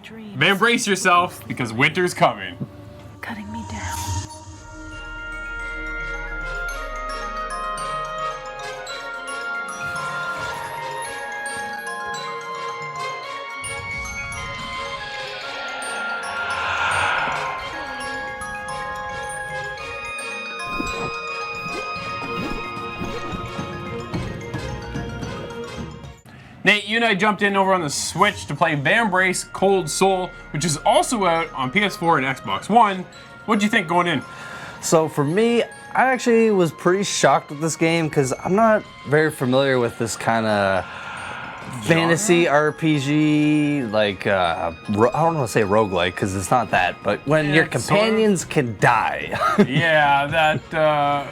Vambrace yourself, because winter's coming. Cutting me down. Nate, you and I jumped in over on the Switch to play Vambrace Cold Soul, which is also out on PS4 and Xbox One. What'd you think going in? So for me, I actually was pretty shocked with this game because I'm not very familiar with this kind of fantasy RPG, like, I don't want to say roguelike because it's not that, but when your companions can die. Yeah, that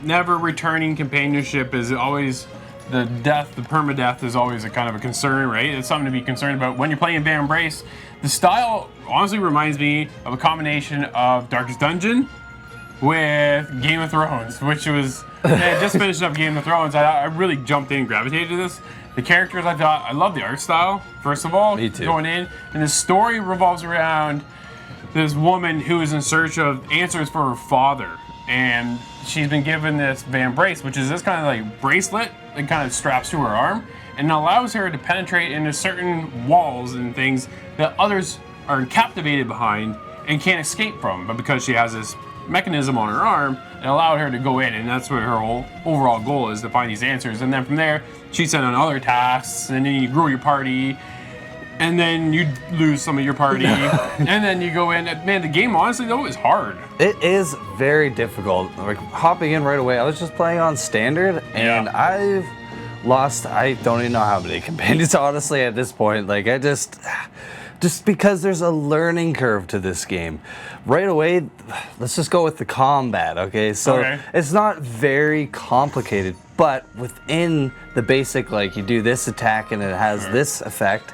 never returning companionship is always... The permadeath is always a kind of a concern, right? It's something to be concerned about. When you're playing Vambrace, the style honestly reminds me of a combination of Darkest Dungeon with Game of Thrones, which was, man, just finished up Game of Thrones. I really jumped in and gravitated to this. The characters, I love the art style, first of all. Me too. Going in. And the story revolves around this woman who is in search of answers for her father. And she's been given this Vambrace, which is this kind of like bracelet that kind of straps to her arm and allows her to penetrate into certain walls and things that others are captivated behind and can't escape from. But because she has this mechanism on her arm, it allowed her to go in, and that's what her whole overall goal is, to find these answers. And then from there, she's sent on other tasks, and then you grow your party, and then you lose some of your party, and then you go in. Man, the game, honestly, though, is hard. It is very difficult. Like, hopping in right away, I was just playing on standard, and I've lost, I don't even know how many companions, honestly, at this point. Like, I just because there's a learning curve to this game. Right away, let's just go with the combat, okay? So it's not very complicated, but within the basic, like, you do this attack and it has this effect,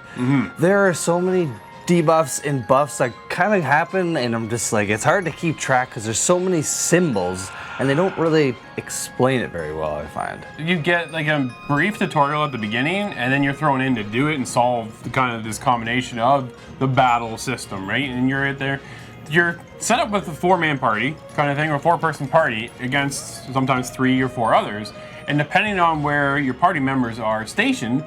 there are so many debuffs and buffs that kind of happen, and I'm just like, it's hard to keep track because there's so many symbols and they don't really explain it very well, I find. You get like a brief tutorial at the beginning, and then you're thrown in to do it and solve the kind of this combination of the battle system, right? And you're right there. You're set up with a 4-man party kind of thing, or a 4-person party against sometimes 3 or 4 others. And depending on where your party members are stationed,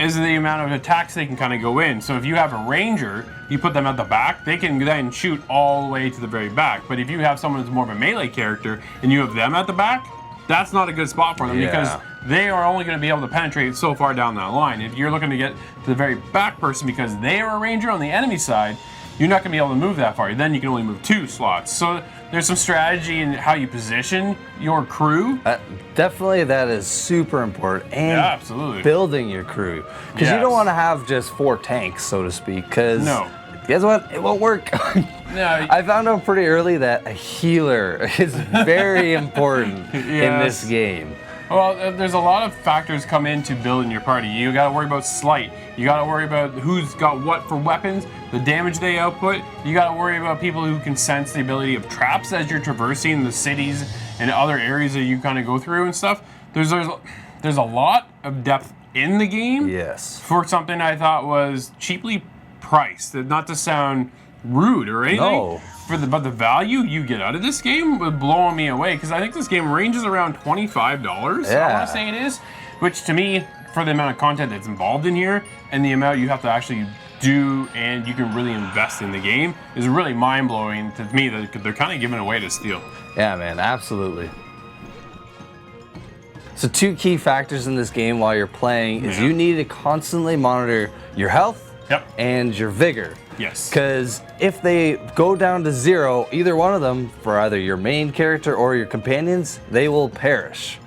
is the amount of attacks they can kind of go in. So if you have a ranger, you put them at the back, they can then shoot all the way to the very back. But if you have someone who's more of a melee character and you have them at the back, that's not a good spot for them because they are only going to be able to penetrate so far down that line. If you're looking to get to the very back person because they are a ranger on the enemy side, you're not going to be able to move that far. Then you can only move 2 slots. So there's some strategy in how you position your crew. Definitely, that is super important. And absolutely. Building your crew. Because you don't want to have just 4 tanks, so to speak. Because guess what? It won't work. I found out pretty early that a healer is very important in this game. Well, there's a lot of factors come into building your party. You got to worry about sleight. You got to worry about who's got what for weapons, the damage they output. You got to worry about people who can sense the ability of traps as you're traversing the cities and other areas that you kind of go through and stuff. There's a lot of depth in the game. Yes. For something I thought was cheaply priced. Not to sound rude or anything. No. But the value you get out of this game was blowing me away, because I think this game ranges around $25. I want to say it is, which to me, for the amount of content that's involved in here and the amount you have to actually do and you can really invest in the game, is really mind-blowing to me that they're kind of giving away to steal. Yeah, man, absolutely. So 2 key factors in this game while you're playing is you need to constantly monitor your health and your vigor. Yes. Because if they go down to 0, either one of them, for either your main character or your companions, they will perish.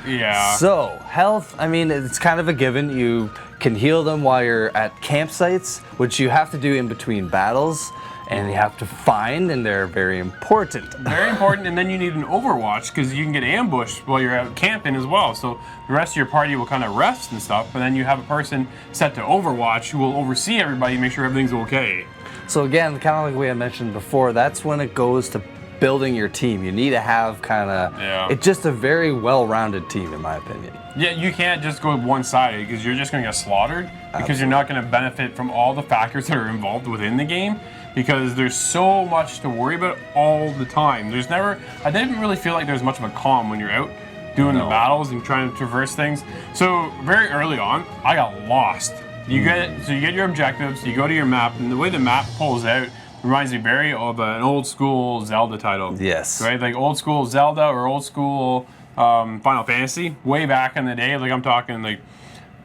Yeah. So, health, I mean, it's kind of a given. You can heal them while you're at campsites, which you have to do in between battles, and you have to find, and they're very important. Very important, and then you need an overwatch, because you can get ambushed while you're out camping as well. So the rest of your party will kind of rest and stuff, but then you have a person set to overwatch who will oversee everybody and make sure everything's okay. So again, kind of like we had mentioned before, that's when it goes to building your team. You need to have kind of, it's just a very well-rounded team, in my opinion. Yeah, you can't just go one-sided because you're just going to get slaughtered because you're not going to benefit from all the factors that are involved within the game because there's so much to worry about all the time. I didn't really feel like there's much of a calm when you're out doing the battles and trying to traverse things. So very early on, I got lost. You get your objectives, you go to your map, and the way the map pulls out reminds me very of an old school Zelda title. Yes. Right, like old school Zelda or old school Final Fantasy, way back in the day. Like I'm talking like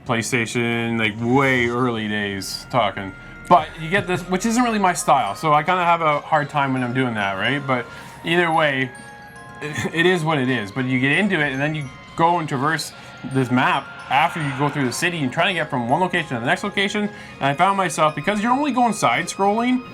PlayStation, like way early days talking. But you get this, which isn't really my style, so I kind of have a hard time when I'm doing that, right? But either way, it is what it is. But you get into it, and then you go and traverse this map after you go through the city and trying to get from one location to the next location. And I found myself, because you're only going side scrolling,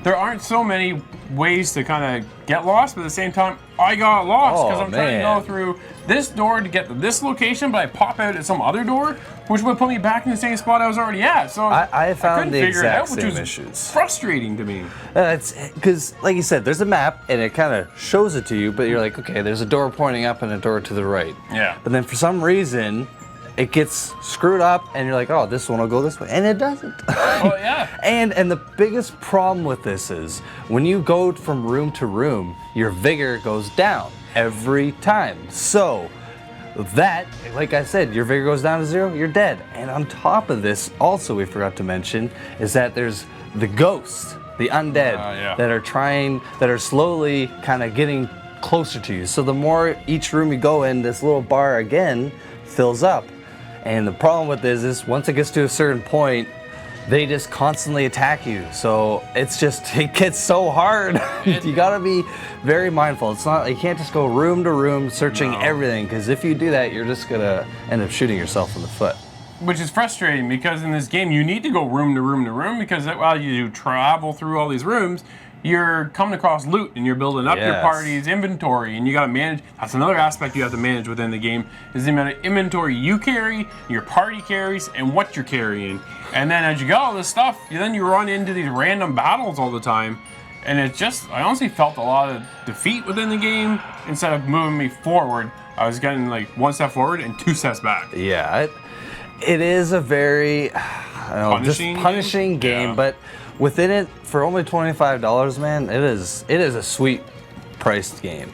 there aren't so many ways to kind of get lost, but at the same time, I got lost because I'm trying to go through this door to get to this location, but I pop out at some other door, which would put me back in the same spot I was already at. So I found the exact which same was issues. Frustrating to me. It's because, like you said, there's a map and it kind of shows it to you, but you're like, okay, there's a door pointing up and a door to the right. Yeah. But then for some reason, it gets screwed up and you're like, oh, this one will go this way, and it doesn't. Oh yeah. And the biggest problem with this is when you go from room to room, your vigor goes down every time. So that, like I said, your vigor goes down to 0, you're dead. And on top of this, also we forgot to mention, is that there's the ghosts, the undead, that are slowly kind of getting closer to you. So the more each room you go in, this little bar again fills up. And the problem with this is once it gets to a certain point, they just constantly attack you. So it gets so hard. You gotta be very mindful. It's not, you can't just go room to room searching everything, because if you do that, you're just gonna end up shooting yourself in the foot. Which is frustrating because in this game, you need to go room to room to room because while you travel through all these rooms, you're coming across loot and you're building up your party's inventory, and you gotta manage. That's another aspect you have to manage within the game, is the amount of inventory you carry, your party carries, and what you're carrying. And then as you got all this stuff, then you run into these random battles all the time, and I honestly felt a lot of defeat within the game. Instead of moving me forward, I was getting like one step forward and 2 steps back. Yeah, it is a very punishing game, but within it, for only $25, man, it is a sweet priced game.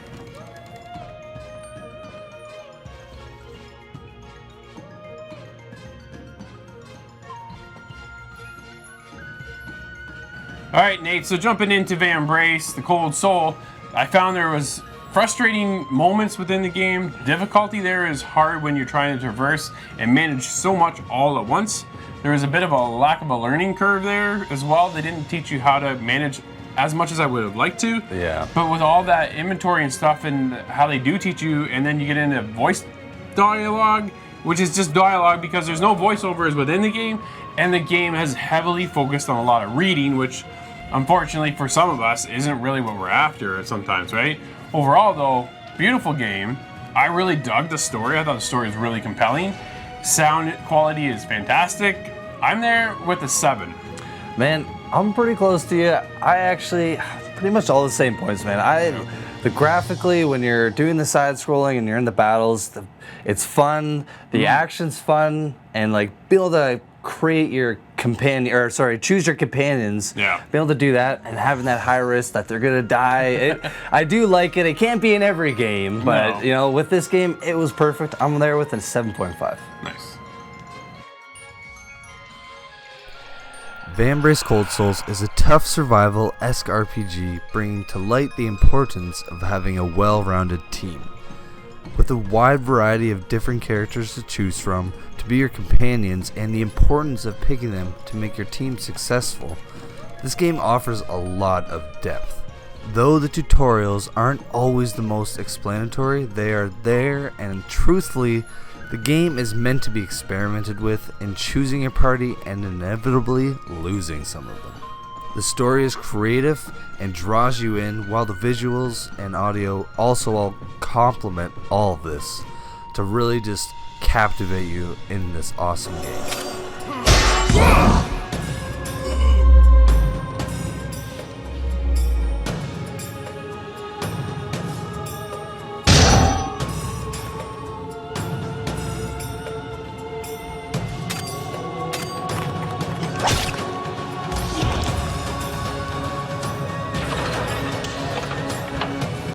All right, Nate, so jumping into Vambrace, the Cold Soul, I found there was frustrating moments within the game. Difficulty there is hard when you're trying to traverse and manage so much all at once. There was a bit of a lack of a learning curve there as well. They didn't teach you how to manage as much as I would have liked to. Yeah. But with all that inventory and stuff and how they do teach you, and then you get into voice dialogue, which is just dialogue because there's no voiceovers within the game, and the game has heavily focused on a lot of reading, which unfortunately for some of us isn't really what we're after sometimes, right? Overall though, beautiful game. I really dug the story. I thought the story was really compelling. Sound quality is fantastic. I'm there with a 7. Man, I'm pretty close to you. I actually, pretty much all the same points, man. The graphically, when you're doing the side scrolling and you're in the battles, it's fun. The action's fun, and like be able to create your choose your companions. Yeah. Be able to do that and having that high risk that they're gonna die. I do like it. It can't be in every game, but you know, with this game, it was perfect. I'm there with a 7.5. Nice. Vambrace Cold Souls is a tough survival-esque RPG bringing to light the importance of having a well-rounded team. With a wide variety of different characters to choose from to be your companions and the importance of picking them to make your team successful, this game offers a lot of depth. Though the tutorials aren't always the most explanatory, they are there, and truthfully, the game is meant to be experimented with in choosing your party and inevitably losing some of them. The story is creative and draws you in, while the visuals and audio also all complement all of this to really just captivate you in this awesome game.